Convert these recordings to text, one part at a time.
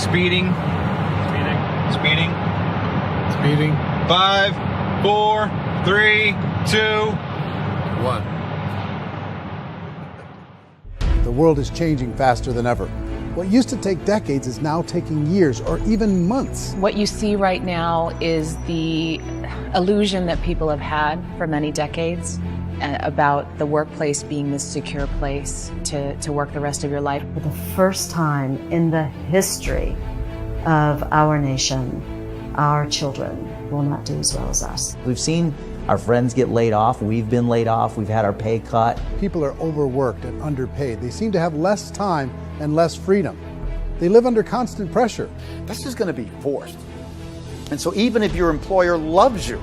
Speeding. Speeding. Speeding. 5, 4, 3, 2, 1. The world is changing faster than ever. What used to take decades is now taking years or even months. What you see right now is the illusion that people have had for many decades about the workplace being this secure place to work the rest of your life. For the first time in the history of our nation, our children will not do as well as us. We've seen our friends get laid off. We've been laid off. We've had our pay cut. People are overworked and underpaid. They seem to have less time and less freedom. They live under constant pressure. This is going to be forced. And so even if your employer loves you,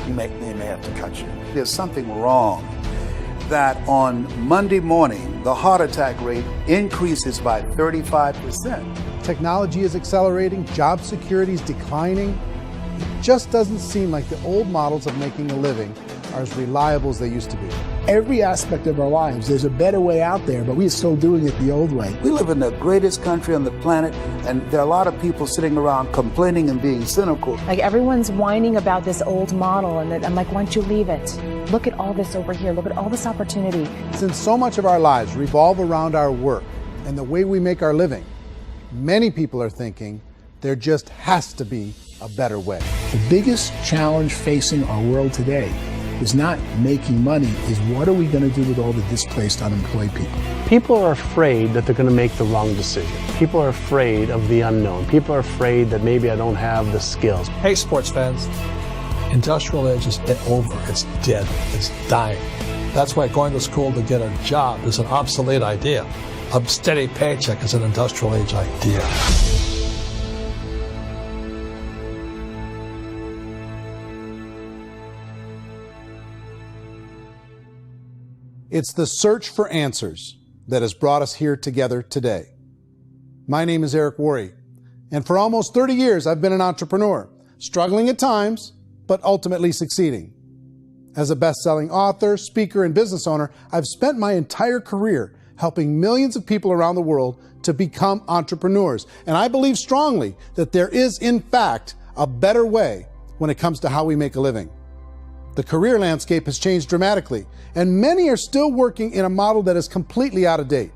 they may have to cut you. There's something wrong that on Monday morning, the heart attack rate increases by 35%. Technology is accelerating, job security is declining. It just doesn't seem like the old models of making a living are as reliable as they used to be. Every aspect of our lives, there's a better way out there, but we're still doing it the old way. We live in the greatest country on the planet, and there are a lot of people sitting around complaining and being cynical. Like everyone's whining about this old model, and I'm like, why don't you leave it? Look at all this over here. Look at all this opportunity. Since so much of our lives revolve around our work and the way we make our living, many people are thinking there just has to be a better way. The biggest challenge facing our world today is not making money, is what are we going to do with all the displaced, unemployed people? People are afraid that they're going to make the wrong decision. People are afraid of the unknown. People are afraid that maybe I don't have the skills. Hey, sports fans. Industrial age is over. It's dead. It's dying. That's why going to school to get a job is an obsolete idea. A steady paycheck is an industrial age idea. It's the search for answers that has brought us here together today. My name is Eric Worre, and for almost 30 years I've been an entrepreneur, struggling at times, but ultimately succeeding. As a best-selling author, speaker, and business owner, I've spent my entire career helping millions of people around the world to become entrepreneurs. And I believe strongly that there is, in fact, a better way when it comes to how we make a living. The career landscape has changed dramatically, and many are still working in a model that is completely out of date.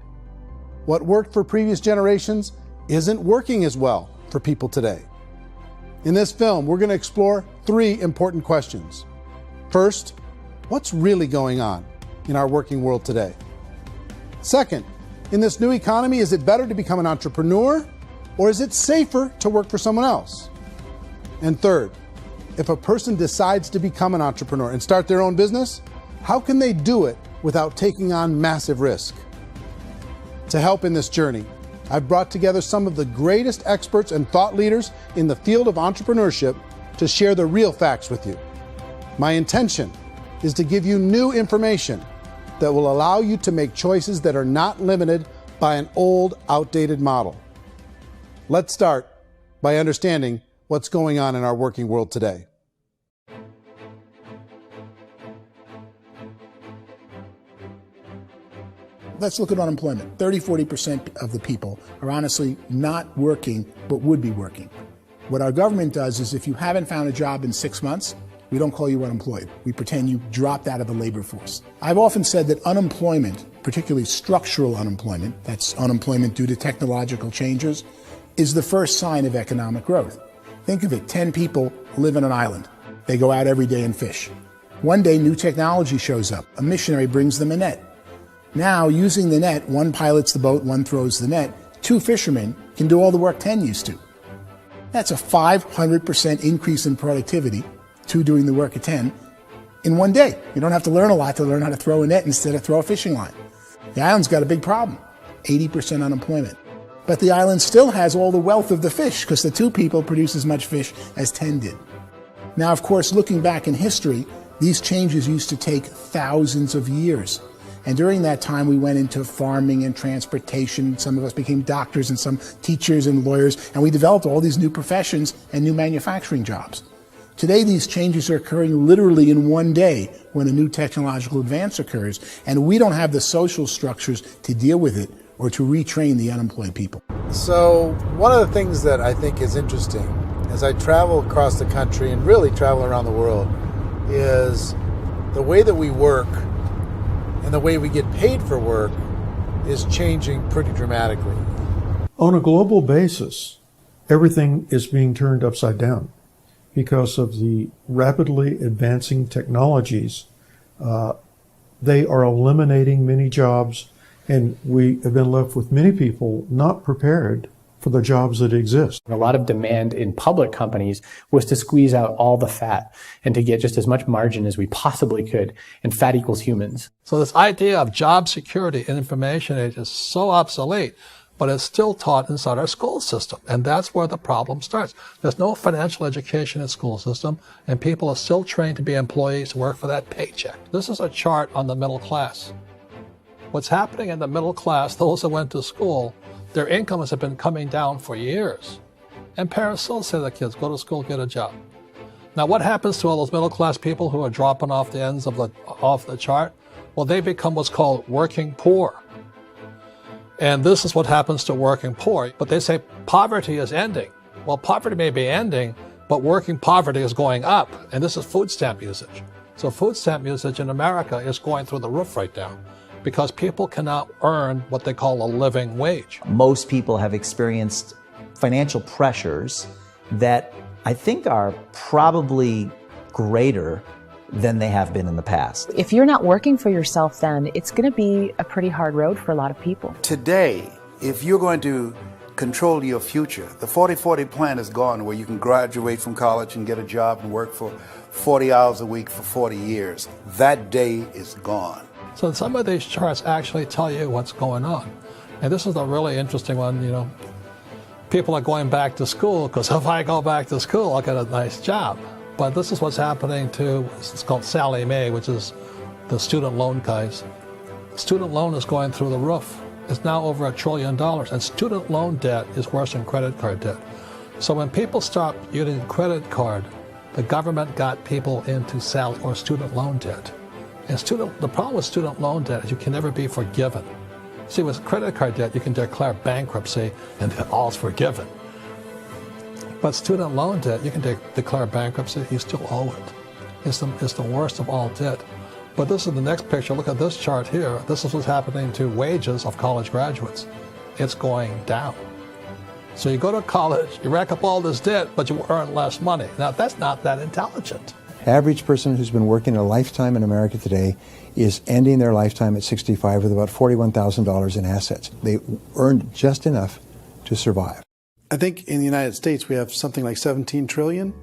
What worked for previous generations isn't working as well for people today. In this film, we're going to explore 3 important questions. First, what's really going on in our working world today? Second, in this new economy, is it better to become an entrepreneur, or is it safer to work for someone else? And third, if a person decides to become an entrepreneur and start their own business, how can they do it without taking on massive risk? To help in this journey, I've brought together some of the greatest experts and thought leaders in the field of entrepreneurship to share the real facts with you. My intention is to give you new information that will allow you to make choices that are not limited by an old, outdated model. Let's start by understanding what's going on in our working world today. Let's look at unemployment. 30–40% of the people are honestly not working, but would be working. What our government does is if you haven't found a job in 6 months, we don't call you unemployed. We pretend you dropped out of the labor force. I've often said that unemployment, particularly structural unemployment, that's unemployment due to technological changes, is the first sign of economic growth. Think of it, 10 people live on an island. They go out every day and fish. One day, new technology shows up. A missionary brings them a net. Now, using the net, one pilots the boat, one throws the net. 2 fishermen can do all the work 10 used to. That's a 500% increase in productivity, 2 doing the work of 10, in one day. You don't have to learn a lot to learn how to throw a net instead of throw a fishing line. The island's got a big problem, 80% unemployment. But the island still has all the wealth of the fish because the 2 people produce as much fish as 10 did. Now, of course, looking back in history, these changes used to take thousands of years. And during that time, we went into farming and transportation. Some of us became doctors and some teachers and lawyers, and we developed all these new professions and new manufacturing jobs. Today, these changes are occurring literally in one day when a new technological advance occurs, and we don't have the social structures to deal with it or to retrain the unemployed people. So one of the things that I think is interesting as I travel across the country and really travel around the world is the way that we work and the way we get paid for work is changing pretty dramatically. On a global basis, everything is being turned upside down because of the rapidly advancing technologies. They are eliminating many jobs, and we have been left with many people not prepared for the jobs that exist. A lot of demand in public companies was to squeeze out all the fat and to get just as much margin as we possibly could, and fat equals humans. So this idea of job security in information age is so obsolete, but it's still taught inside our school system. And that's where the problem starts. There's no financial education in the school system, and people are still trained to be employees to work for that paycheck. This is a chart on the middle class. What's happening in the middle class, those that went to school, their incomes have been coming down for years. And parents still say to their kids, go to school, get a job. Now what happens to all those middle class people who are dropping off the ends of the chart? Well, they become what's called working poor. And this is what happens to working poor. But they say poverty is ending. Well, poverty may be ending, but working poverty is going up. And this is food stamp usage. So food stamp usage in America is going through the roof right now because people cannot earn what they call a living wage. Most people have experienced financial pressures that I think are probably greater than they have been in the past. If you're not working for yourself, then it's going to be a pretty hard road for a lot of people. Today, if you're going to control your future, the 40-40 plan is gone, where you can graduate from college and get a job and work for 40 hours a week for 40 years. That day is gone. So some of these charts actually tell you what's going on. And this is a really interesting one, you know. People are going back to school because if I go back to school, I'll get a nice job. But this is what's happening to, it's called Sallie Mae, which is the student loan guys. Student loan is going through the roof. It's now over $1 trillion, and student loan debt is worse than credit card debt. So when people stopped using credit card, the government got people into student loan debt. And the problem with student loan debt is you can never be forgiven. See, with credit card debt, you can declare bankruptcy and then all's forgiven. But student loan debt, you can declare bankruptcy, you still owe it. It's the worst of all debt. But this is the next picture. Look at this chart here. This is what's happening to wages of college graduates. It's going down. So you go to college, you rack up all this debt, but you earn less money. Now, that's not that intelligent. Average person who's been working a lifetime in America today is ending their lifetime at 65 with about $41,000 in assets. They earned just enough to survive. I think in the United States we have something like 17 trillion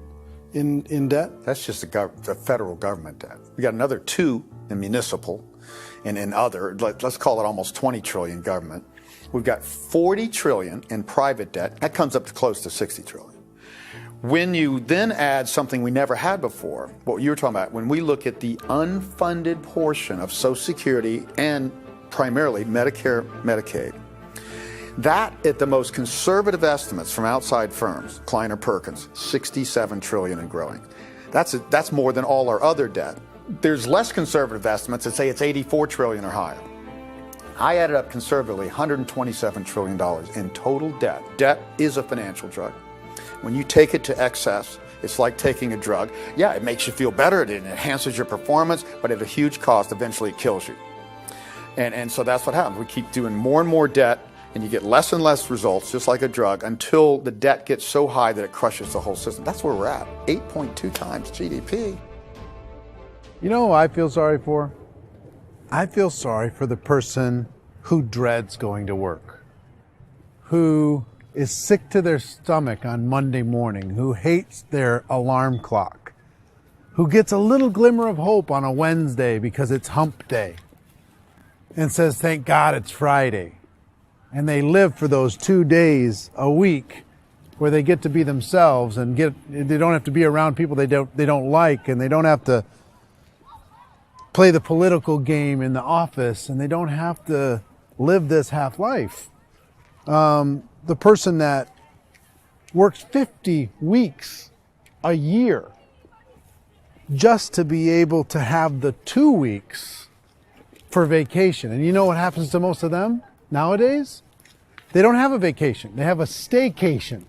in debt. That's just the federal government debt. We got another 2 in municipal and in other, let's call it almost 20 trillion government. We've got 40 trillion in private debt. That comes up to close to 60 trillion. When you then add something we never had before, what you were talking about, when we look at the unfunded portion of Social Security and primarily Medicare, Medicaid, that, at the most conservative estimates from outside firms, Kleiner Perkins, 67 trillion and growing. That's more than all our other debt. There's less conservative estimates that say it's 84 trillion or higher. I added up conservatively $127 trillion in total debt. Debt is a financial drug. When you take it to excess, it's like taking a drug. Yeah, it makes you feel better, it enhances your performance, but at a huge cost, eventually it kills you. And so that's what happens. We keep doing more and more debt, and you get less and less results, just like a drug, until the debt gets so high that it crushes the whole system. That's where we're at, 8.2 times GDP. You know who I feel sorry for? I feel sorry for the person who dreads going to work, who is sick to their stomach on Monday morning, who hates their alarm clock, who gets a little glimmer of hope on a Wednesday because it's hump day and says, thank God it's Friday. And they live for those 2 days a week where they get to be themselves and they don't have to be around people they don't like, and they don't have to play the political game in the office, and they don't have to live this half life. The person that works 50 weeks a year just to be able to have the 2 weeks for vacation. And you know what happens to most of them nowadays? They don't have a vacation. They have a staycation.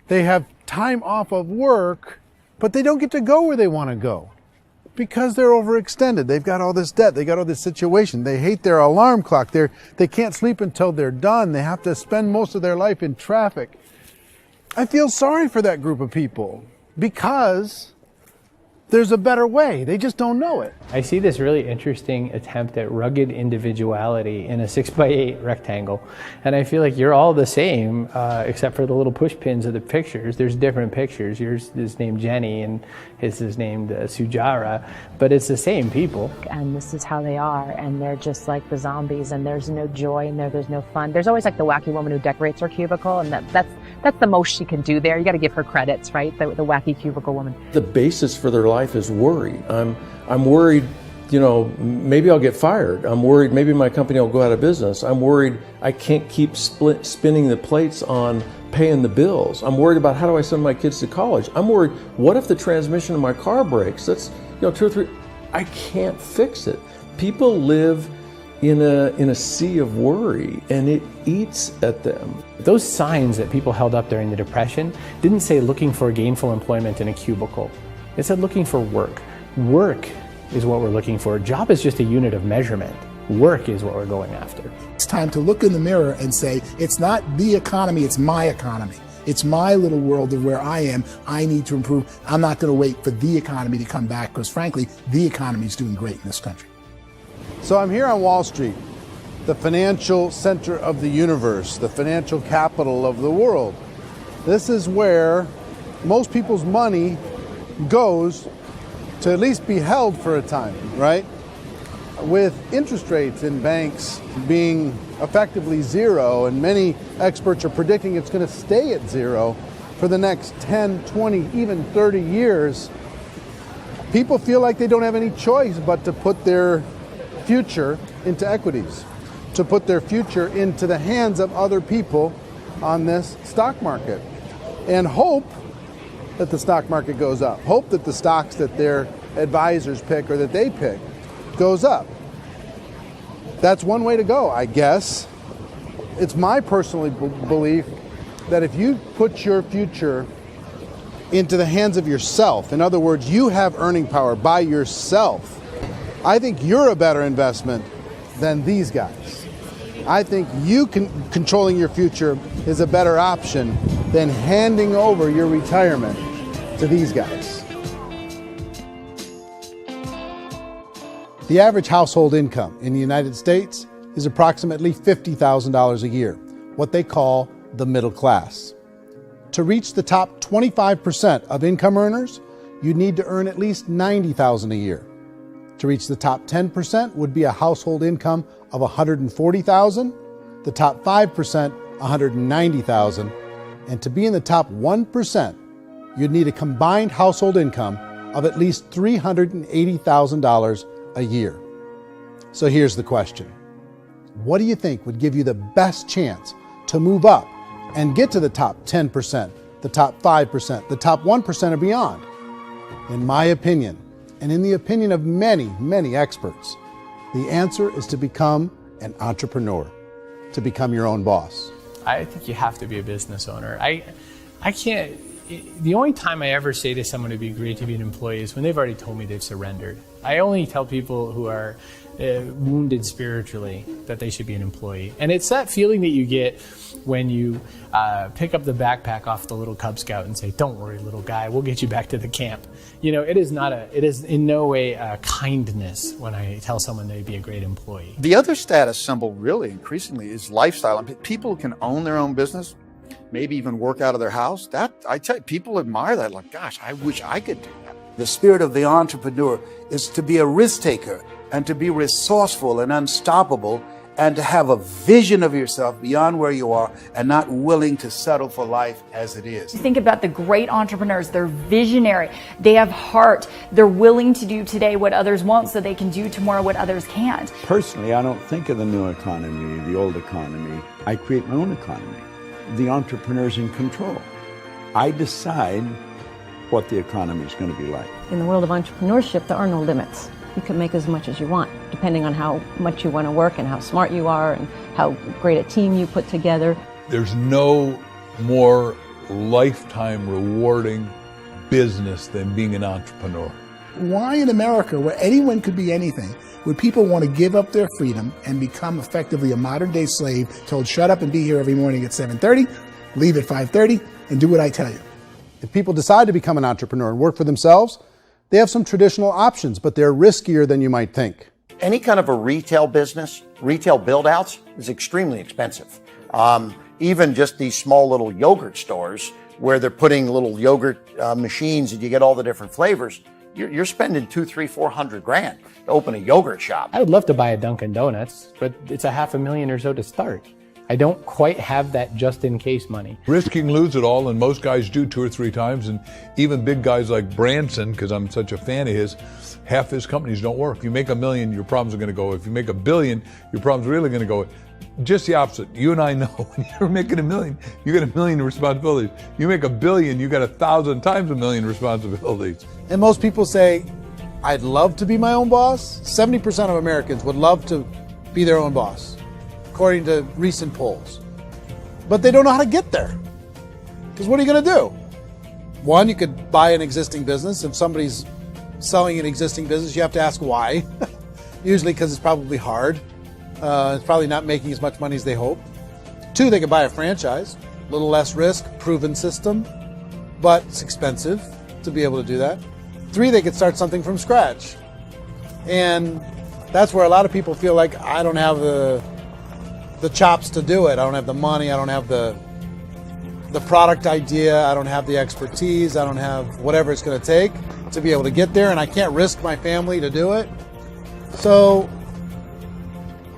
They have time off of work, but they don't get to go where they want to go because they're overextended. They've got all this debt. They got all this situation. They hate their alarm clock. They can't sleep until they're done. They have to spend most of their life in traffic. I feel sorry for that group of people because there's a better way. They just don't know it. I see this really interesting attempt at rugged individuality in a 6x8 rectangle. And I feel like you're all the same, except for the little push pins of the pictures. There's different pictures. Yours is named Jenny and his is named Sujara, but it's the same people. And this is how they are, and they're just like the zombies, and there's no joy in there, there's no fun. There's always like the wacky woman who decorates her cubicle, and that's the most she can do there. You got to give her credits, right? The wacky cubicle woman. The basis for their life is worry. I'm worried, you know, maybe I'll get fired. I'm worried maybe my company will go out of business. I'm worried I can't keep spinning the plates on paying the bills. I'm worried about how do I send my kids to college. I'm worried, what if the transmission of my car breaks? That's, you know, 2 or 3, I can't fix it. People live in a sea of worry, and it eats at them. Those signs that people held up during the Depression didn't say looking for gainful employment in a cubicle. It said looking for work. Work is what we're looking for. Job is just a unit of measurement. Work is what we're going after. It's time to look in the mirror and say, it's not the economy, it's my economy. It's my little world of where I am. I need to improve. I'm not going to wait for the economy to come back because, frankly, the economy is doing great in this country. So I'm here on Wall Street, the financial center of the universe, the financial capital of the world. This is where most people's money goes to at least be held for a time, right? With interest rates in banks being effectively zero, and many experts are predicting it's going to stay at zero for the next 10, 20, even 30 years, people feel like they don't have any choice but to put their future into equities, to put their future into the hands of other people on this stock market, and hope that the stock market goes up, hope that the stocks that their advisors pick or that they pick goes up. That's one way to go, I guess. It's my personal belief that if you put your future into the hands of yourself, in other words, you have earning power by yourself, I think you're a better investment than these guys. I think you controlling your future is a better option than handing over your retirement to these guys. The average household income in the United States is approximately $50,000 a year, what they call the middle class. To reach the top 25% of income earners, you need to earn at least $90,000 a year. To reach the top 10% would be a household income of $140,000, the top 5%, $190,000, and to be in the top 1%, you'd need a combined household income of at least $380,000 a year. So here's the question. What do you think would give you the best chance to move up and get to the top 10%, the top 5%, the top 1% or beyond? In my opinion, and in the opinion of many, many experts, the answer is to become an entrepreneur, to become your own boss. I think you have to be a business owner. I can't, the only time I ever say to someone it'd be great to be an employee is when they've already told me they've surrendered. I only tell people who are wounded spiritually that they should be an employee. And it's that feeling that you get when you pick up the backpack off the little Cub Scout and say, "Don't worry, little guy, we'll get you back to the camp." You know, it is in no way a kindness when I tell someone they'd be a great employee. The other status symbol really increasingly is lifestyle. And people can own their own business, maybe even work out of their house. That, I tell you, people admire that. Like, gosh, I wish I could do that. The spirit of the entrepreneur is to be a risk taker and to be resourceful and unstoppable and to have a vision of yourself beyond where you are and not willing to settle for life as it is. Think about the great entrepreneurs. They're visionary. They have heart. They're willing to do today what others won't so they can do tomorrow what others can't. Personally, I don't think of the new economy, the old economy. I create my own economy. The entrepreneur's in control. I decide what the economy is going to be like. In the world of entrepreneurship, there are no limits. you can make as much as you want, depending on how much you want to work and how smart you are and how great a team you put together. There's no more lifetime rewarding business than being an entrepreneur. Why in America, where anyone could be anything, would people want to give up their freedom and become effectively a modern-day slave, told shut up and be here every morning at 7:30, leave at 5:30, and do what I tell you? If people decide to become an entrepreneur and work for themselves, they have some traditional options, but they're riskier than you might think. Any kind of a retail business, retail build-outs, is extremely expensive. Even just these small little yogurt stores where they're putting little yogurt machines and you get all the different flavors, you're spending $200,000, $300,000, $400,000 to open a yogurt shop. I would love to buy a Dunkin' Donuts, but it's $500,000 or so to start. I don't quite have that just-in-case money. Risking lose it all, and most guys do 2 or 3 times, and even big guys like Branson, because I'm such a fan of his, half his companies don't work. If you make $1 million, your problems are going to go. If you make $1 billion, your problems are really going to go. Just the opposite. You and I know when you're making $1 million, you get $1 million responsibilities. You make $1 billion, you got 1,000 times $1 million responsibilities. And most people say, I'd love to be my own boss. 70% of Americans would love to be their own boss, according to recent polls. But they don't know how to get there. Because what are you going to do? One, you could buy an existing business. If somebody's selling an existing business, you have to ask why. Usually because it's probably hard. It's probably not making as much money as they hope. 2, they could buy a franchise. A little less risk, proven system, but it's expensive to be able to do that. 3, they could start something from scratch. And that's where a lot of people feel like, I don't have the chops to do it. I don't have the money. I don't have the product idea. I don't have the expertise. I don't have whatever it's going to take to be able to get there, and I can't risk my family to do it. So,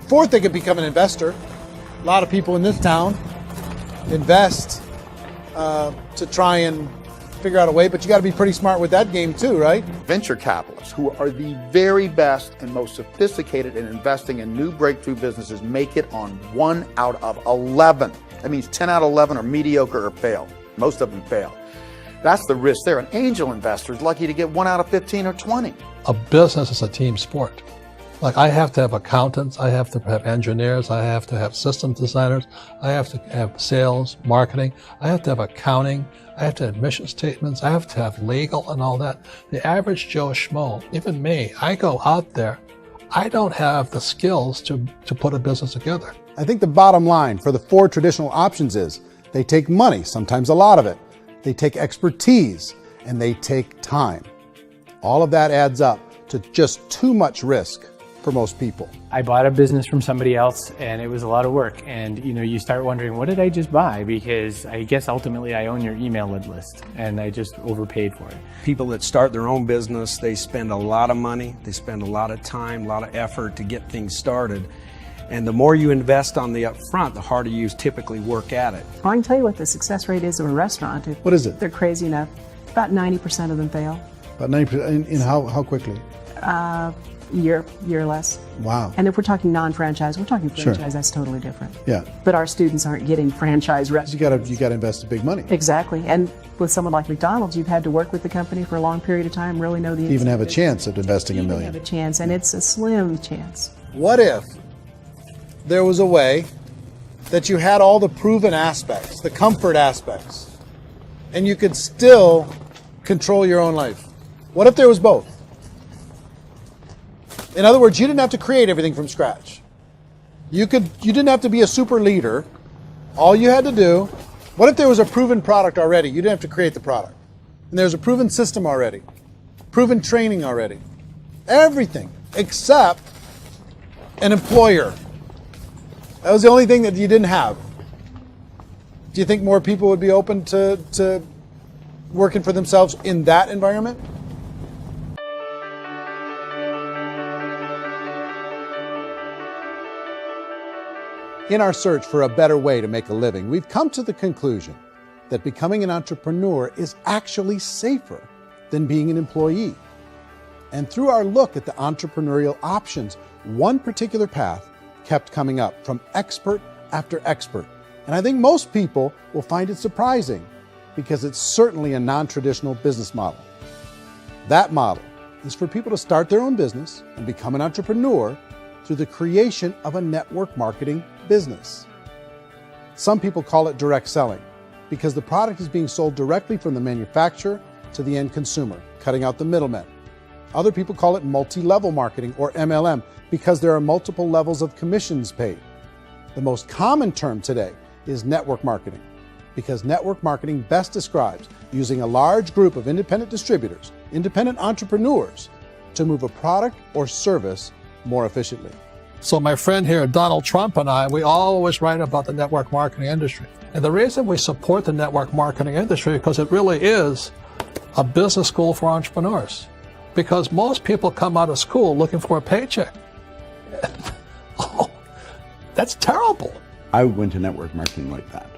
4th, they could become an investor. A lot of people in this town invest to try and figure out a way, but you got to be pretty smart with that game too, right? Venture capitalists, who are the very best and most sophisticated in investing in new breakthrough businesses, make it on 1 out of 11. That means 10 out of 11 are mediocre or fail. Most of them fail. That's the risk there. An angel investor is lucky to get 1 out of 15 or 20. A business is a team sport. Like, I have to have accountants, I have to have engineers, I have to have systems designers, I have to have sales, marketing, I have to have accounting, I have to have mission statements, I have to have legal and all that. The average Joe Schmo, even me, I go out there, I don't have the skills to put a business together. I think the bottom line for the 4 traditional options is they take money, sometimes a lot of it. They take expertise, and they take time. All of that adds up to just too much risk for most people. I bought a business from somebody else and it was a lot of work. And you start wondering, what did I just buy? Because I guess ultimately I own your email list and I just overpaid for it. People that start their own business, they spend a lot of money, they spend a lot of time, a lot of effort to get things started. And the more you invest on the upfront, the harder you typically work at it. I can tell you what the success rate is of a restaurant. What is it? They're crazy enough. About 90% of them fail. About 90%, in how quickly? Year or less. Wow. And if we're talking non-franchise, we're talking franchise, Sure. That's totally different. Yeah. But our students aren't getting franchise restaurants. You got to invest big money. Exactly. And with someone like McDonald's, you've had to work with the company for a long period of time, really know the Even have a chance at investing $1 million. have a chance, and it's a slim chance. What if there was a way that you had all the proven aspects, the comfort aspects, and you could still control your own life? What if there was both? In other words, you didn't have to create everything from scratch. You didn't have to be a super leader. All you had to do, what if there was a proven product already? You didn't have to create the product. And there's a proven system already, proven training already. Everything except an employer. That was the only thing that you didn't have. Do you think more people would be open to working for themselves in that environment? In our search for a better way to make a living, we've come to the conclusion that becoming an entrepreneur is actually safer than being an employee. And through our look at the entrepreneurial options, one particular path kept coming up from expert after expert. And I think most people will find it surprising because it's certainly a non-traditional business model. That model is for people to start their own business and become an entrepreneur through the creation of a network marketing business. Some people call it direct selling because the product is being sold directly from the manufacturer to the end consumer, cutting out the middlemen. Other people call it multi-level marketing, or MLM, because there are multiple levels of commissions paid. The most common term today is network marketing, because network marketing best describes using a large group of independent distributors, independent entrepreneurs, to move a product or service more efficiently. So my friend here, Donald Trump, and I, we always write about the network marketing industry. And the reason we support the network marketing industry is because it really is a business school for entrepreneurs. Because most people come out of school looking for a paycheck. Oh, that's terrible. I went to network marketing like that.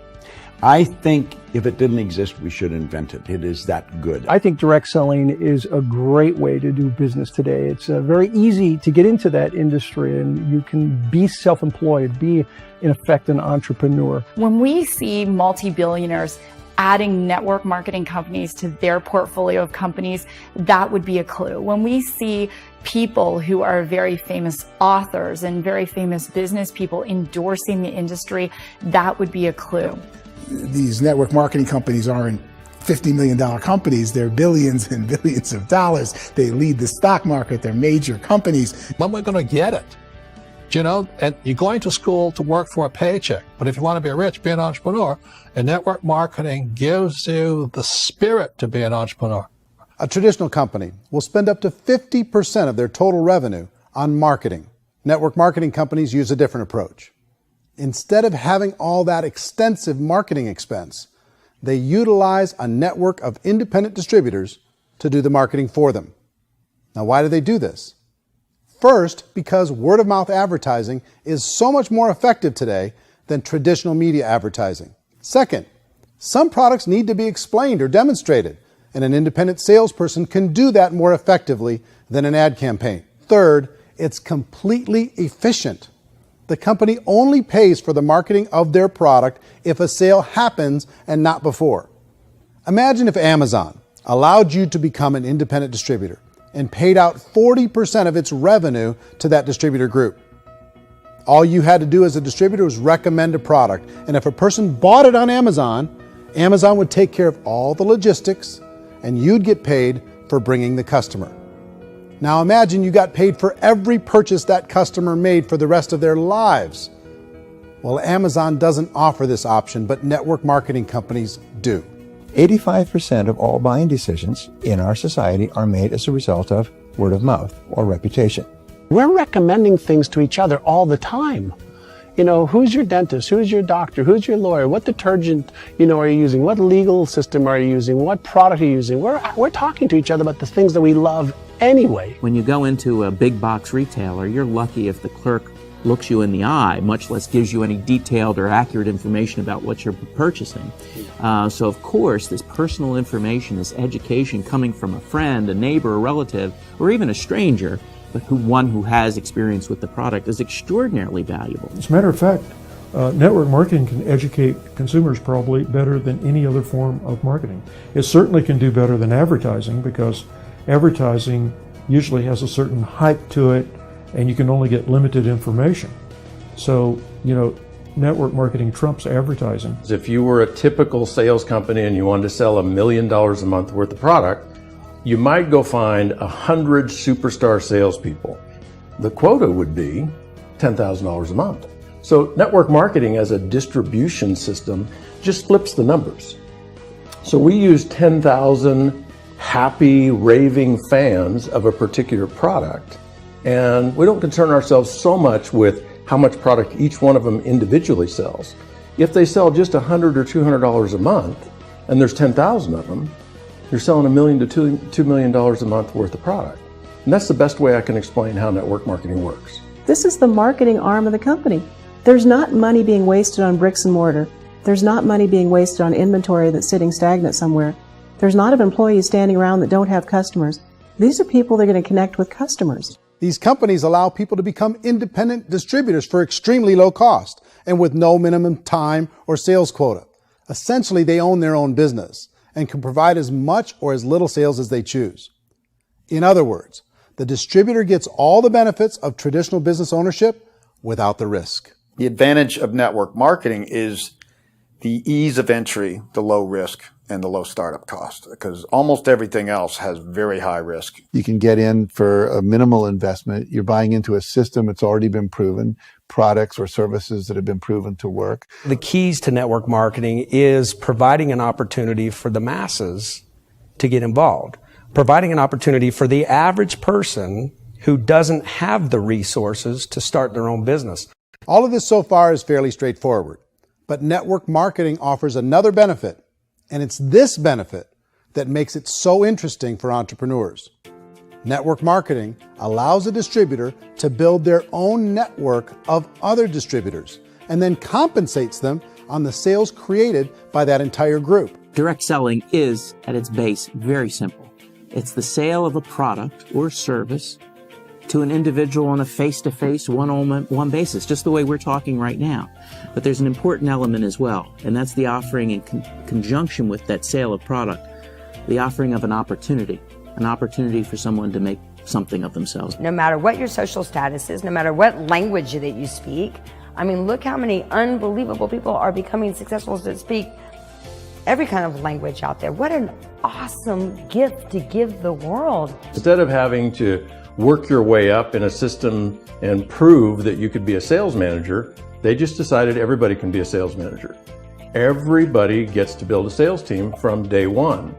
I think if it didn't exist, we should invent it. It is that good. I think direct selling is a great way to do business today. It's very easy to get into that industry, and you can be self-employed, be, in effect, an entrepreneur. When we see multi-billionaires adding network marketing companies to their portfolio of companies, that would be a clue. When we see people who are very famous authors and very famous business people endorsing the industry, that would be a clue. These network marketing companies aren't $50 million companies. They're billions and billions of dollars. They lead the stock market. They're major companies. When we're going to get it? You know, and you're going to school to work for a paycheck. But if you want to be rich, be an entrepreneur. And network marketing gives you the spirit to be an entrepreneur. A traditional company will spend up to 50% of their total revenue on marketing. Network marketing companies use a different approach. Instead of having all that extensive marketing expense, they utilize a network of independent distributors to do the marketing for them. Now, why do they do this? First, because word-of-mouth advertising is so much more effective today than traditional media advertising. Second, some products need to be explained or demonstrated, and an independent salesperson can do that more effectively than an ad campaign. Third, it's completely efficient. The company only pays for the marketing of their product if a sale happens and not before. Imagine if Amazon allowed you to become an independent distributor and paid out 40% of its revenue to that distributor group. All you had to do as a distributor was recommend a product, and if a person bought it on Amazon, Amazon would take care of all the logistics, and you'd get paid for bringing the customer. Now imagine you got paid for every purchase that customer made for the rest of their lives. Well, Amazon doesn't offer this option, but network marketing companies do. 85% of all buying decisions in our society are made as a result of word of mouth or reputation. We're recommending things to each other all the time. You know, who's your dentist? Who's your doctor? Who's your lawyer? What detergent, are you using? What legal system are you using? What product are you using? We're talking to each other about the things that we love anyway. When you go into a big box retailer, you're lucky if the clerk looks you in the eye, much less gives you any detailed or accurate information about what you're purchasing. So of course, this personal information, this education coming from a friend, a neighbor, a relative, or even a stranger, but one who has experience with the product is extraordinarily valuable. As a matter of fact, network marketing can educate consumers probably better than any other form of marketing. It certainly can do better than advertising, because advertising usually has a certain hype to it, and you can only get limited information. So, network marketing trumps advertising. If you were a typical sales company and you wanted to sell $1 million a month worth of product, you might go find 100 superstar salespeople. The quota would be $10,000 a month. So network marketing as a distribution system just flips the numbers. So we use 10,000 happy, raving fans of a particular product, and we don't concern ourselves so much with how much product each one of them individually sells. If they sell just $100 or $200 a month, and there's 10,000 of them, you're selling $1 million to $2 million a month worth of product. And that's the best way I can explain how network marketing works. This is the marketing arm of the company. There's not money being wasted on bricks and mortar. There's not money being wasted on inventory that's sitting stagnant somewhere. There's not of employees standing around that don't have customers. These are people that are going to connect with customers. These companies allow people to become independent distributors for extremely low cost and with no minimum time or sales quota. Essentially, they own their own business and can provide as much or as little sales as they choose. In other words, the distributor gets all the benefits of traditional business ownership without the risk. The advantage of network marketing is the ease of entry, the low risk, and the low startup cost, because almost everything else has very high risk. You can get in for a minimal investment. You're buying into a system that's already been proven, products or services that have been proven to work. The keys to network marketing is providing an opportunity for the masses to get involved, providing an opportunity for the average person who doesn't have the resources to start their own business. All of this so far is fairly straightforward, but network marketing offers another benefit, and it's this benefit that makes it so interesting for entrepreneurs. Network marketing allows a distributor to build their own network of other distributors and then compensates them on the sales created by that entire group. Direct selling is, at its base, very simple. It's the sale of a product or service to an individual on a face-to-face, one-on-one basis, just the way we're talking right now. But there's an important element as well, and that's the offering in conjunction with that sale of product, the offering of an opportunity for someone to make something of themselves. No matter what your social status is, no matter what language that you speak, I mean, look how many unbelievable people are becoming successful that speak every kind of language out there. What an awesome gift to give the world. Instead of having to work your way up in a system and prove that you could be a sales manager, they just decided everybody can be a sales manager. Everybody gets to build a sales team from day one.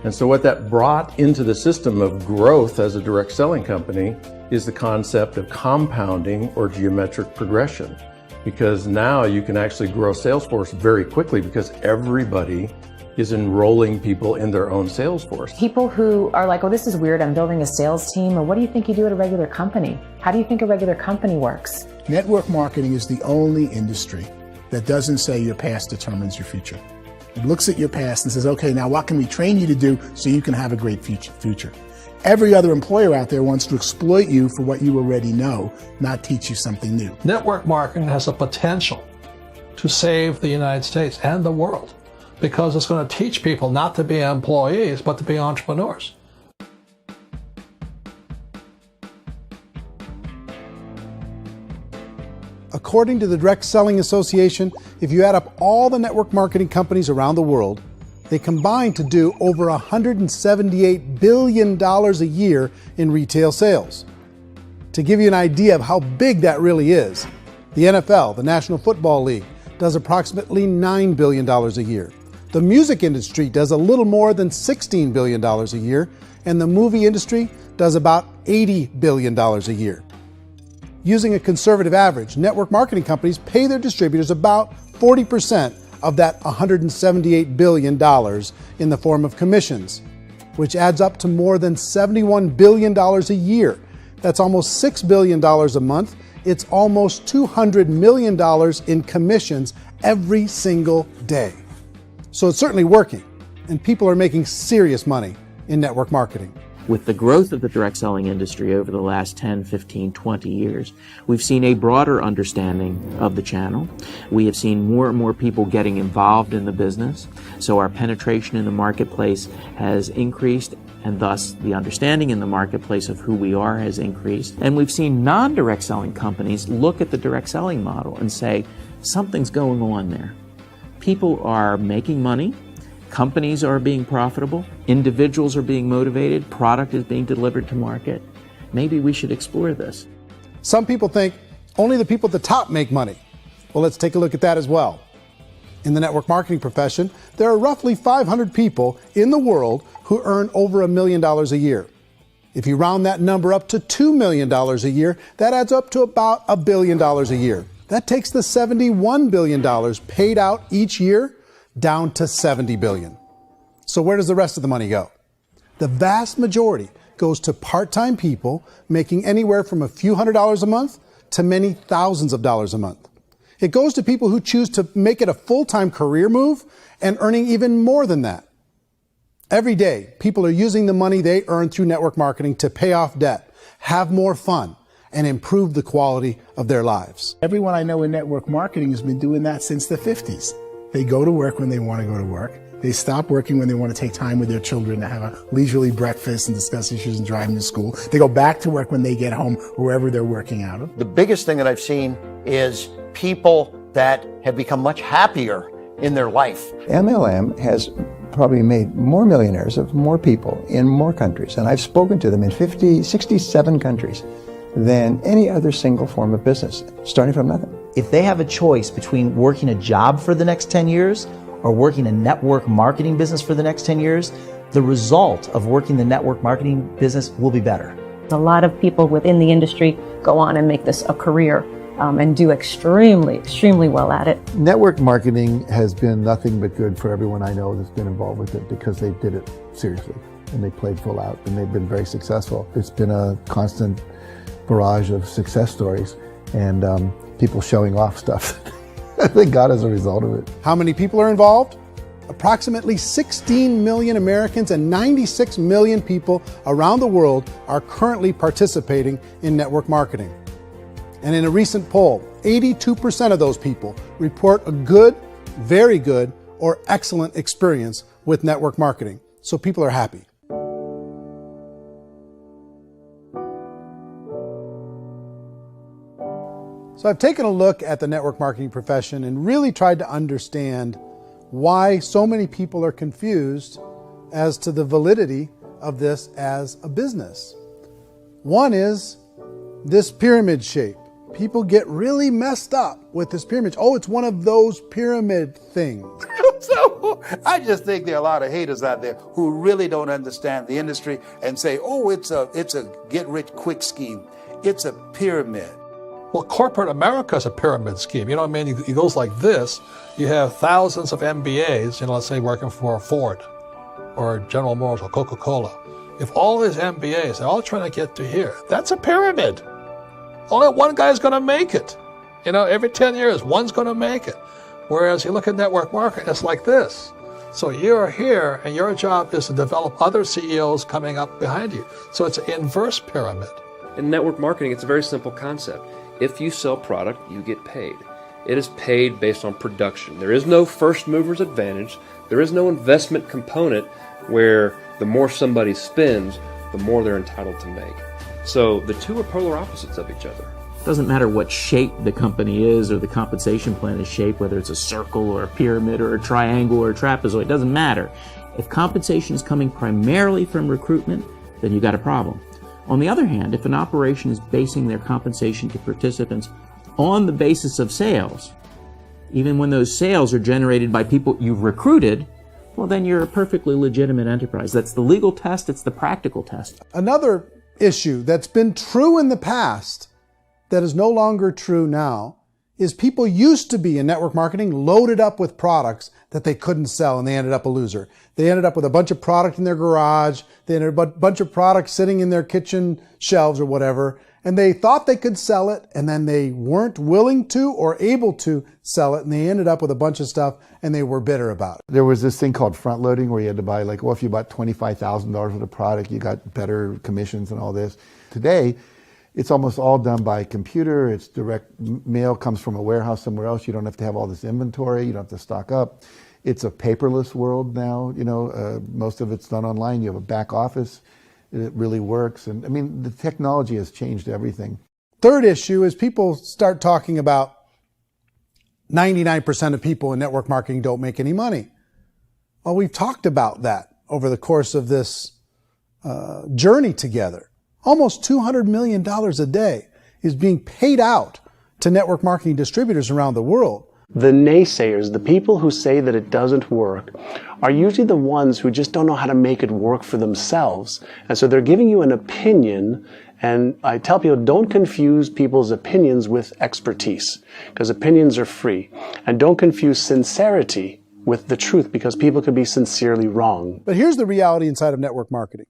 And so what that brought into the system of growth as a direct selling company is the concept of compounding or geometric progression. Because now you can actually grow a sales force very quickly because everybody is enrolling people in their own sales force. People who are like, oh, this is weird, I'm building a sales team, or what do you think you do at a regular company? How do you think a regular company works? Network marketing is the only industry that doesn't say your past determines your future. It looks at your past and says, okay, now what can we train you to do so you can have a great future? Every other employer out there wants to exploit you for what you already know, not teach you something new. Network marketing has the potential to save the United States and the world because it's going to teach people not to be employees, but to be entrepreneurs. According to the Direct Selling Association, if you add up all the network marketing companies around the world, they combine to do over $178 billion a year in retail sales. To give you an idea of how big that really is, the NFL, the National Football League, does approximately $9 billion a year. The music industry does a little more than $16 billion a year, and the movie industry does about $80 billion a year. Using a conservative average, network marketing companies pay their distributors about 40% of that $178 billion in the form of commissions, which adds up to more than $71 billion a year. That's almost $6 billion a month. It's almost $200 million in commissions every single day. So it's certainly working, and people are making serious money in network marketing. With the growth of the direct selling industry over the last 10, 15, 20 years, we've seen a broader understanding of the channel. We have seen more and more people getting involved in the business, so our penetration in the marketplace has increased, and thus the understanding in the marketplace of who we are has increased. And we've seen non-direct selling companies look at the direct selling model and say, something's going on there. People are making money. Companies are being profitable, individuals are being motivated, product is being delivered to market. Maybe we should explore this. Some people think only the people at the top make money. Well, let's take a look at that as well. In the network marketing profession, there are roughly 500 people in the world who earn over $1 million a year. If you round that number up to $2 million a year, that adds up to about $1 billion a year. That takes the $71 billion paid out each year down to $70 billion. So where does the rest of the money go? The vast majority goes to part-time people making anywhere from a few $100s a month to many thousands of dollars a month. It goes to people who choose to make it a full-time career move and earning even more than that. Every day, people are using the money they earn through network marketing to pay off debt, have more fun, and improve the quality of their lives. Everyone I know in network marketing has been doing that since the 50s. They go to work when they want to go to work. They stop working when they want to take time with their children to have a leisurely breakfast and discuss issues and drive them to school. They go back to work when they get home, wherever they're working out of. The biggest thing that I've seen is people that have become much happier in their life. MLM has probably made more millionaires of more people in more countries, and I've spoken to them in 67 countries than any other single form of business, starting from nothing. If they have a choice between working a job for the next 10 years or working a network marketing business for the next 10 years, the result of working the network marketing business will be better. A lot of people within the industry go on and make this a career and do extremely well at it. Network marketing has been nothing but good for everyone I know that's been involved with it because they did it seriously and they played full out and they've been very successful. It's been a constant barrage of success stories and people showing off stuff that they got as a result of it. How many people are involved? Approximately 16 million Americans and 96 million people around the world are currently participating in network marketing. And in a recent poll, 82% of those people report a good, very good, or excellent experience with network marketing. So people are happy. So I've taken a look at the network marketing profession and really tried to understand why so many people are confused as to the validity of this as a business. One is this pyramid shape. People get really messed up with this pyramid. Oh, it's one of those pyramid things. So I just think there are a lot of haters out there who really don't understand the industry and say, oh, it's a get-rich-quick scheme. It's a pyramid. Well, corporate America is a pyramid scheme. You know what I mean? It goes like this. You have thousands of MBAs, let's say working for Ford or General Motors or Coca-Cola. If all these MBAs are all trying to get to here, that's a pyramid. Only one guy's going to make it. Every 10 years, one's going to make it. Whereas you look at network marketing, it's like this. So you're here, and your job is to develop other CEOs coming up behind you. So it's an inverse pyramid. In network marketing, it's a very simple concept. If you sell product, you get paid. It is paid based on production. There is no first mover's advantage. There is no investment component where the more somebody spends, the more they're entitled to make. So the two are polar opposites of each other. It doesn't matter what shape the company is or the compensation plan is shaped, whether it's a circle or a pyramid or a triangle or a trapezoid, it doesn't matter. If compensation is coming primarily from recruitment, then you've got a problem. On the other hand, if an operation is basing their compensation to participants on the basis of sales, even when those sales are generated by people you've recruited, well, then you're a perfectly legitimate enterprise. That's the legal test, it's the practical test. Another issue that's been true in the past that is no longer true now is people used to be in network marketing loaded up with products that they couldn't sell and they ended up a loser. They ended up with a bunch of product in their garage. They ended up with a bunch of products sitting in their kitchen shelves or whatever. And they thought they could sell it and then they weren't willing to or able to sell it. And they ended up with a bunch of stuff and they were bitter about it. There was this thing called front loading where you had to buy if you bought $25,000 worth of product, you got better commissions and all this. Today, it's almost all done by computer. It's direct mail comes from a warehouse somewhere else. You don't have to have all this inventory. You don't have to stock up. It's a paperless world now. Most of it's done online. You have a back office. It really works. And the technology has changed everything. Third issue is people start talking about 99% of people in network marketing don't make any money. Well, we've talked about that over the course of this journey together. Almost $200 million a day is being paid out to network marketing distributors around the world. The naysayers, the people who say that it doesn't work, are usually the ones who just don't know how to make it work for themselves. And so they're giving you an opinion, and I tell people, don't confuse people's opinions with expertise, because opinions are free. And don't confuse sincerity with the truth, because people could be sincerely wrong. But here's the reality inside of network marketing.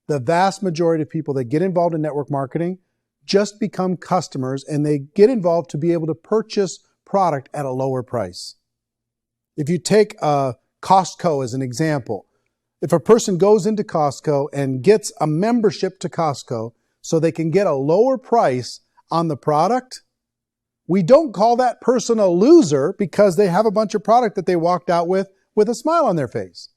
The vast majority of people that get involved in network marketing just become customers, and they get involved to be able to purchase product at a lower price. If you take Costco as an example, if a person goes into Costco and gets a membership to Costco so they can get a lower price on the product, we don't call that person a loser because they have a bunch of product that they walked out with with a smile on their face.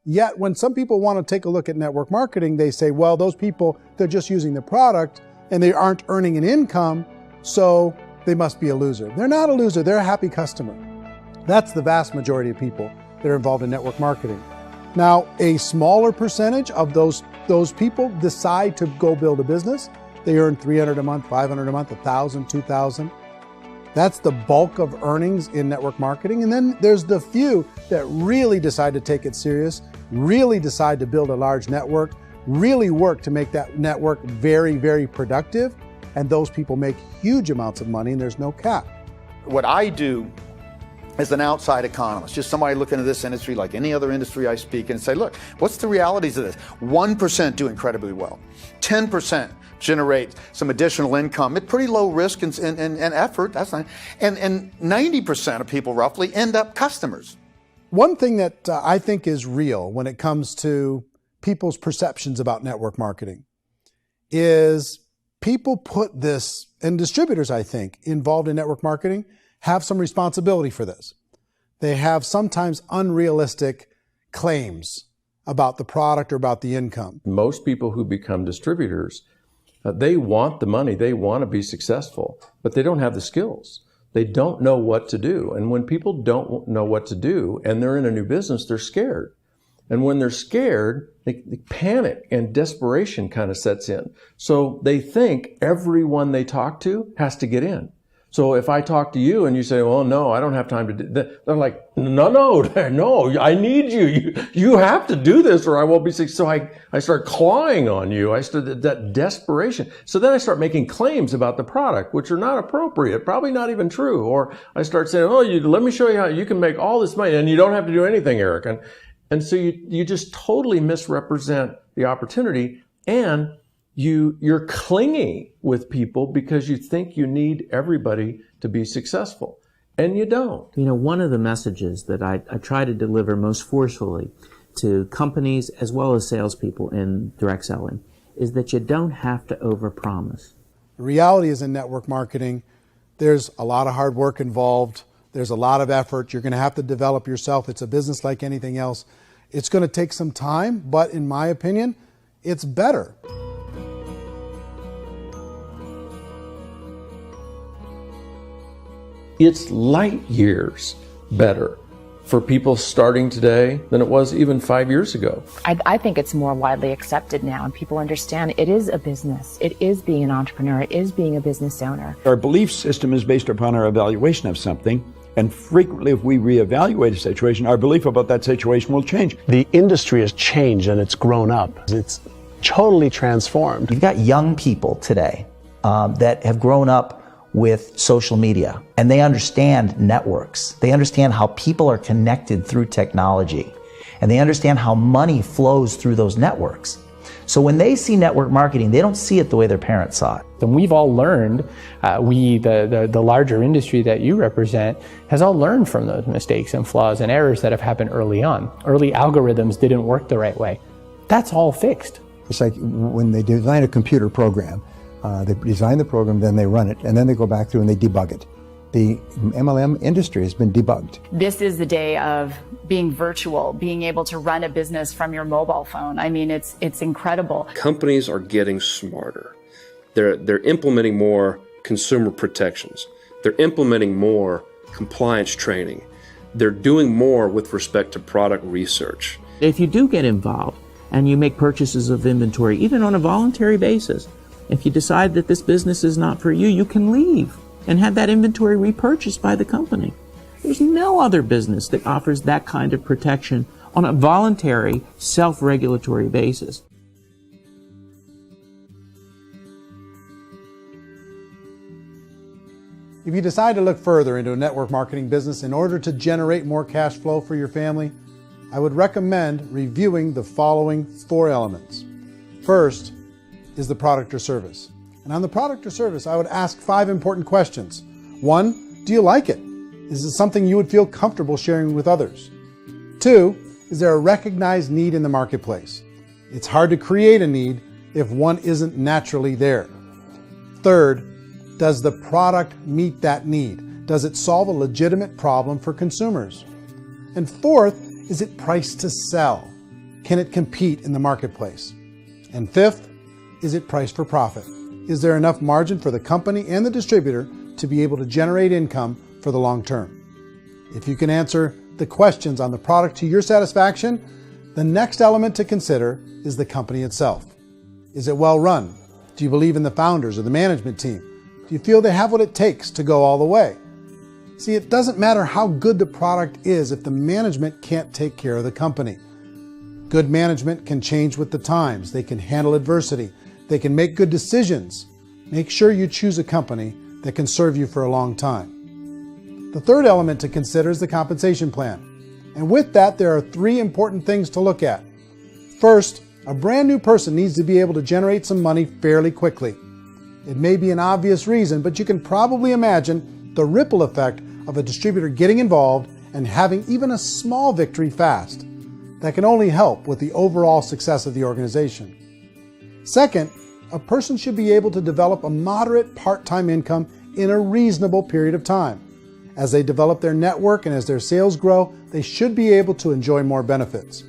Yet when some people want to take a look at network marketing, they say, well, those people, they're just using the product and they aren't earning an income, so they must be a loser. They're not a loser, they're a happy customer. That's the vast majority of people that are involved in network marketing. Now, a smaller percentage of those people decide to go build a business. They earn $300 a month, $500 a month, $1,000, $2,000. That's the bulk of earnings in network marketing. And then there's the few that really decide to take it serious, really decide to build a large network, really work to make that network very, very productive. And those people make huge amounts of money and there's no cap. What I do as an outside economist, just somebody looking at this industry like any other industry I speak and say, look, what's the realities of this? 1% do incredibly well. 10% generate some additional income at pretty low risk and effort. That's not, and 90% of people roughly end up customers. One thing that I think is real when it comes to people's perceptions about network marketing is people put this, and distributors, I think, involved in network marketing have some responsibility for this. They have sometimes unrealistic claims about the product or about the income. Most people who become distributors, they want the money, they want to be successful, but they don't have the skills. They don't know what to do. And when people don't know what to do and they're in a new business, they're scared. And when they're scared, they panic and desperation kind of sets in. So they think everyone they talk to has to get in. So if I talk to you and you say, well, no, I don't have time to do that, they're like, no, I need you. You have to do this or I won't be successful. So I start clawing on you. I start that desperation. So then I start making claims about the product, which are not appropriate, probably not even true. Or I start saying, oh, let me show you how you can make all this money and you don't have to do anything, Eric. And so you just totally misrepresent the opportunity, and you're clingy with people because you think you need everybody to be successful, and you don't. You know, one of the messages that I try to deliver most forcefully to companies as well as salespeople in direct selling is that you don't have to overpromise. The reality is in network marketing, there's a lot of hard work involved. There's a lot of effort. You're going to have to develop yourself. It's a business like anything else. It's going to take some time, but in my opinion, it's better. It's light years better for people starting today than it was even 5 years ago. I think it's more widely accepted now, and people understand it is a business. It is being an entrepreneur. It is being a business owner. Our belief system is based upon our evaluation of something. And frequently, if we reevaluate a situation, our belief about that situation will change. The industry has changed and it's grown up. It's totally transformed. You've got young people today that have grown up with social media, and they understand networks. They understand how people are connected through technology, and they understand how money flows through those networks. So when they see network marketing, they don't see it the way their parents saw it. And we've all learned, the larger industry that you represent, has all learned from those mistakes and flaws and errors that have happened early on. Early algorithms didn't work the right way. That's all fixed. It's like when they design a computer program, they design the program, then they run it, and then they go back through and they debug it. The MLM industry has been debugged. This is the day of being virtual, being able to run a business from your mobile phone. I mean, it's incredible. Companies are getting smarter. They're implementing more consumer protections. They're implementing more compliance training. They're doing more with respect to product research. If you do get involved and you make purchases of inventory, even on a voluntary basis, if you decide that this business is not for you, you can leave and have that inventory repurchased by the company. There's no other business that offers that kind of protection on a voluntary, self-regulatory basis. If you decide to look further into a network marketing business in order to generate more cash flow for your family, I would recommend reviewing the following 4 elements. First is the product or service. And on the product or service, I would ask 5 important questions. 1, do you like it? Is it something you would feel comfortable sharing with others? 2, is there a recognized need in the marketplace? It's hard to create a need if one isn't naturally there. 3rd, does the product meet that need? Does it solve a legitimate problem for consumers? And 4th, is it priced to sell? Can it compete in the marketplace? And fifth, is it priced for profit? Is there enough margin for the company and the distributor to be able to generate income for the long term? If you can answer the questions on the product to your satisfaction, the next element to consider is the company itself. Is it well run? Do you believe in the founders or the management team? Do you feel they have what it takes to go all the way? See, it doesn't matter how good the product is if the management can't take care of the company. Good management can change with the times. They can handle adversity. They can make good decisions. Make sure you choose a company that can serve you for a long time. The third element to consider is the compensation plan. And with that, there are 3 important things to look at. First, a brand new person needs to be able to generate some money fairly quickly. It may be an obvious reason, but you can probably imagine the ripple effect of a distributor getting involved and having even a small victory fast. That can only help with the overall success of the organization. Second, a person should be able to develop a moderate part-time income in a reasonable period of time. As they develop their network and as their sales grow, they should be able to enjoy more benefits.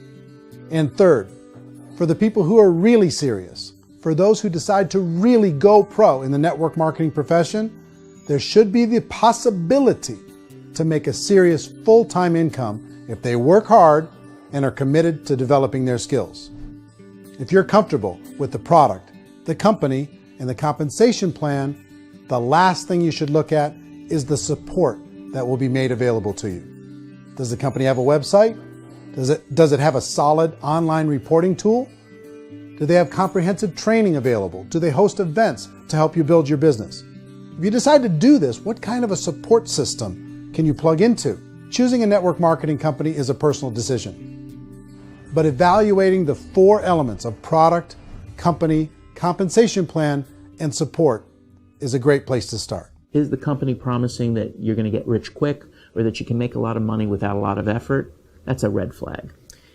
And third, for the people who are really serious, for those who decide to really go pro in the network marketing profession, there should be the possibility to make a serious full-time income if they work hard and are committed to developing their skills. If you're comfortable with the product, the company, and the compensation plan, the last thing you should look at is the support that will be made available to you. Does the company have a website? Does it have a solid online reporting tool? Do they have comprehensive training available? Do they host events to help you build your business? If you decide to do this, what kind of a support system can you plug into? Choosing a network marketing company is a personal decision. But evaluating the 4 elements of product, company, compensation plan, and support is a great place to start. Is the company promising that you're going to get rich quick or that you can make a lot of money without a lot of effort? That's a red flag.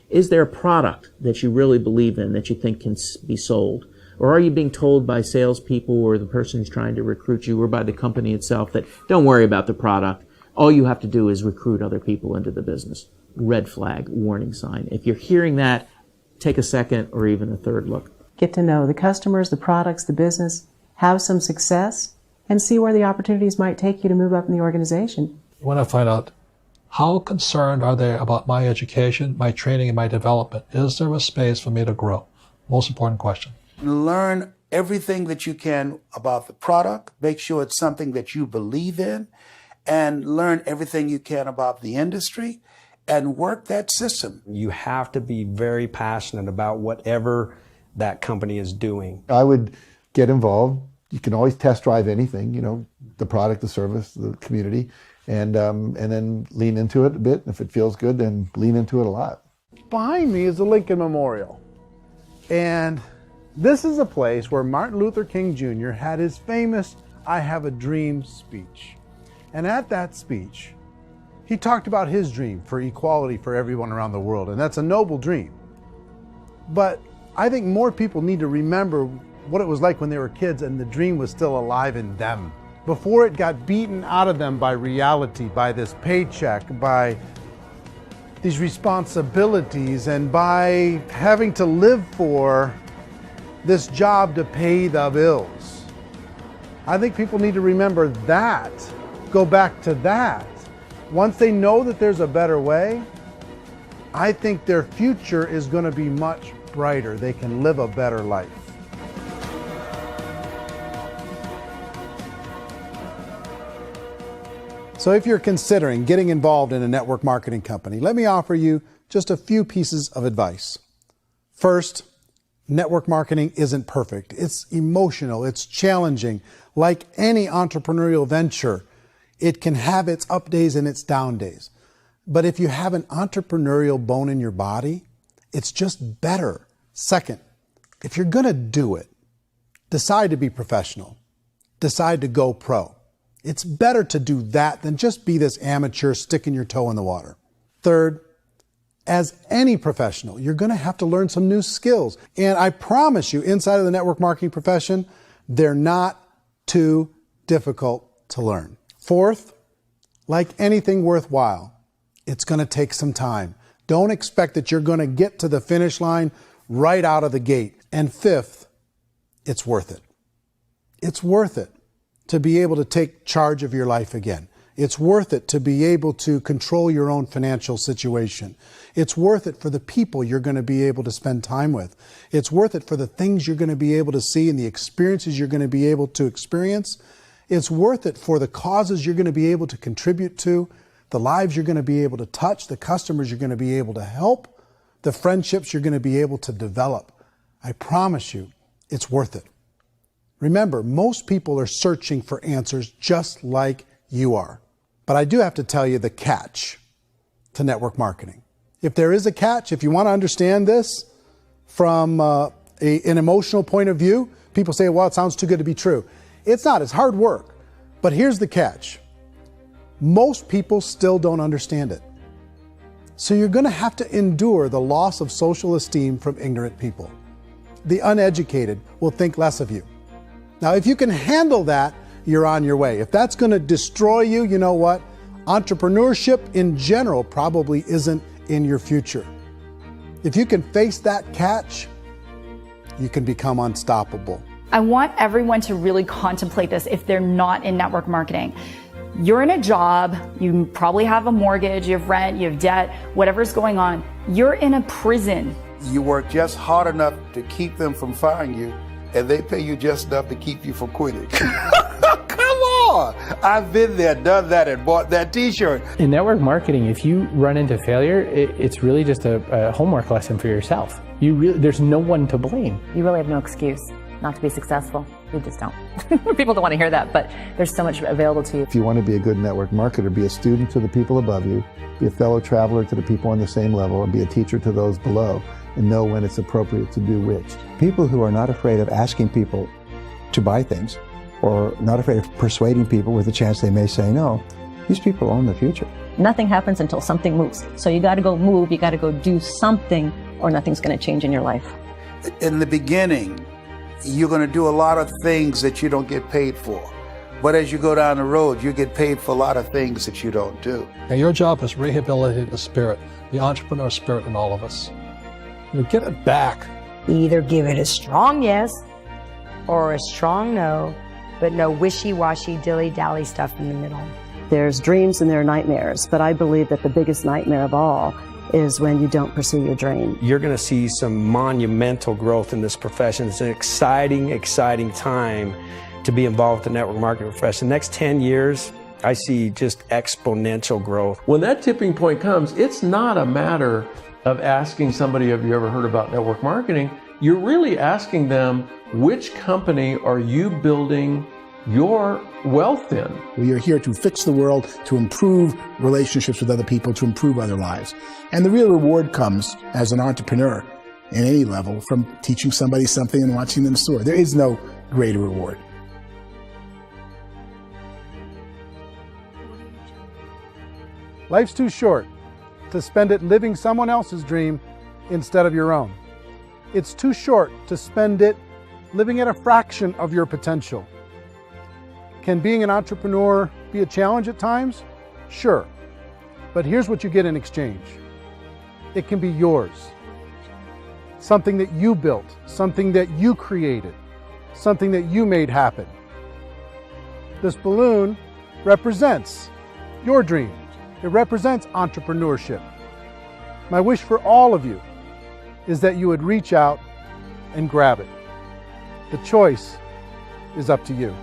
Is there a product that you really believe in that you think can be sold? Or are you being told by salespeople or the person who's trying to recruit you or by the company itself that don't worry about the product, all you have to do is recruit other people into the business? Red flag, warning sign. If you're hearing that, take a second or even a third look. Get to know the customers, the products, the business, have some success, and see where the opportunities might take you to move up in the organization. I want to find out, how concerned are they about my education, my training, and my development? Is there a space for me to grow? Most important question. Learn everything that you can about the product. Make sure it's something that you believe in, and learn everything you can about the industry and work that system. You have to be very passionate about whatever that company is doing. I would get involved. You can always test drive anything, the product, the service, the community, and then lean into it a bit. If it feels good, then lean into it a lot. Behind me is the Lincoln Memorial. And this is a place where Martin Luther King Jr. had his famous "I Have a Dream" speech. And at that speech, he talked about his dream for equality for everyone around the world, and that's a noble dream. But I think more people need to remember what it was like when they were kids and the dream was still alive in them. Before it got beaten out of them by reality, by this paycheck, by these responsibilities, and by having to live for this job to pay the bills. I think people need to remember that, go back to that. Once they know that there's a better way, I think their future is going to be much brighter. They can live a better life. So if you're considering getting involved in a network marketing company, let me offer you just a few pieces of advice. First, network marketing isn't perfect. It's emotional, it's challenging. Like any entrepreneurial venture, it can have its up days and its down days. But if you have an entrepreneurial bone in your body, it's just better. Second, if you're going to do it, decide to be professional. Decide to go pro. It's better to do that than just be this amateur sticking your toe in the water. Third, as any professional, you're going to have to learn some new skills. And I promise you, inside of the network marketing profession, they're not too difficult to learn. Fourth, like anything worthwhile, it's going to take some time. Don't expect that you're going to get to the finish line right out of the gate. And fifth, it's worth it. It's worth it to be able to take charge of your life again. It's worth it to be able to control your own financial situation. It's worth it for the people you're going to be able to spend time with. It's worth it for the things you're going to be able to see and the experiences you're going to be able to experience. It's worth it for the causes you're going to be able to contribute to, the lives you're going to be able to touch, the customers you're going to be able to help, the friendships you're going to be able to develop. I promise you, it's worth it. Remember, most people are searching for answers just like you are. But I do have to tell you the catch to network marketing. If there is a catch, if you want to understand this from an emotional point of view, people say, well, it sounds too good to be true. It's not, it's hard work. But here's the catch. Most people still don't understand it. So you're going to have to endure the loss of social esteem from ignorant people. The uneducated will think less of you. Now, if you can handle that, you're on your way. If that's going to destroy you, you know what? Entrepreneurship in general probably isn't in your future. If you can face that catch, you can become unstoppable. I want everyone to really contemplate this if they're not in network marketing. You're in a job, you probably have a mortgage, you have rent, you have debt, whatever's going on. You're in a prison. You work just hard enough to keep them from firing you, and they pay you just enough to keep you from quitting. Come on! I've been there, done that, and bought that t-shirt. In network marketing, if you run into failure, it's really just a homework lesson for yourself. There's no one to blame. You really have no excuse not to be successful. You just don't. People don't want to hear that, but there's so much available to you. If you want to be a good network marketer, be a student to the people above you, be a fellow traveler to the people on the same level, and be a teacher to those below, and know when it's appropriate to do which. People who are not afraid of asking people to buy things, or not afraid of persuading people with a chance they may say no, these people own the future. Nothing happens until something moves. So you got to go move, you got to go do something, or nothing's going to change in your life. In the beginning, you're going to do a lot of things that you don't get paid for. But as you go down the road, you get paid for a lot of things that you don't do. Now, your job is rehabilitate the spirit, the entrepreneur spirit in all of us. You get it back. Either give it a strong yes or a strong no, but no wishy-washy, dilly-dally stuff in the middle. There's dreams and there are nightmares, but I believe that the biggest nightmare of all is when you don't pursue your dream. You're going to see some monumental growth in this profession. It's an exciting, exciting time to be involved with the network marketing profession. The next 10 years, I see just exponential growth. When that tipping point comes, it's not a matter of asking somebody, have you ever heard about network marketing? You're really asking them, which company are you building your wealth in? We are here to fix the world, to improve relationships with other people, to improve other lives. And the real reward comes as an entrepreneur in any level from teaching somebody something and watching them soar. There is no greater reward. Life's too short to spend it living someone else's dream instead of your own. It's too short to spend it living at a fraction of your potential. Can being an entrepreneur be a challenge at times? Sure. But here's what you get in exchange. It can be yours. Something that you built, something that you created, something that you made happen. This balloon represents your dream. It represents entrepreneurship. My wish for all of you is that you would reach out and grab it. The choice is up to you.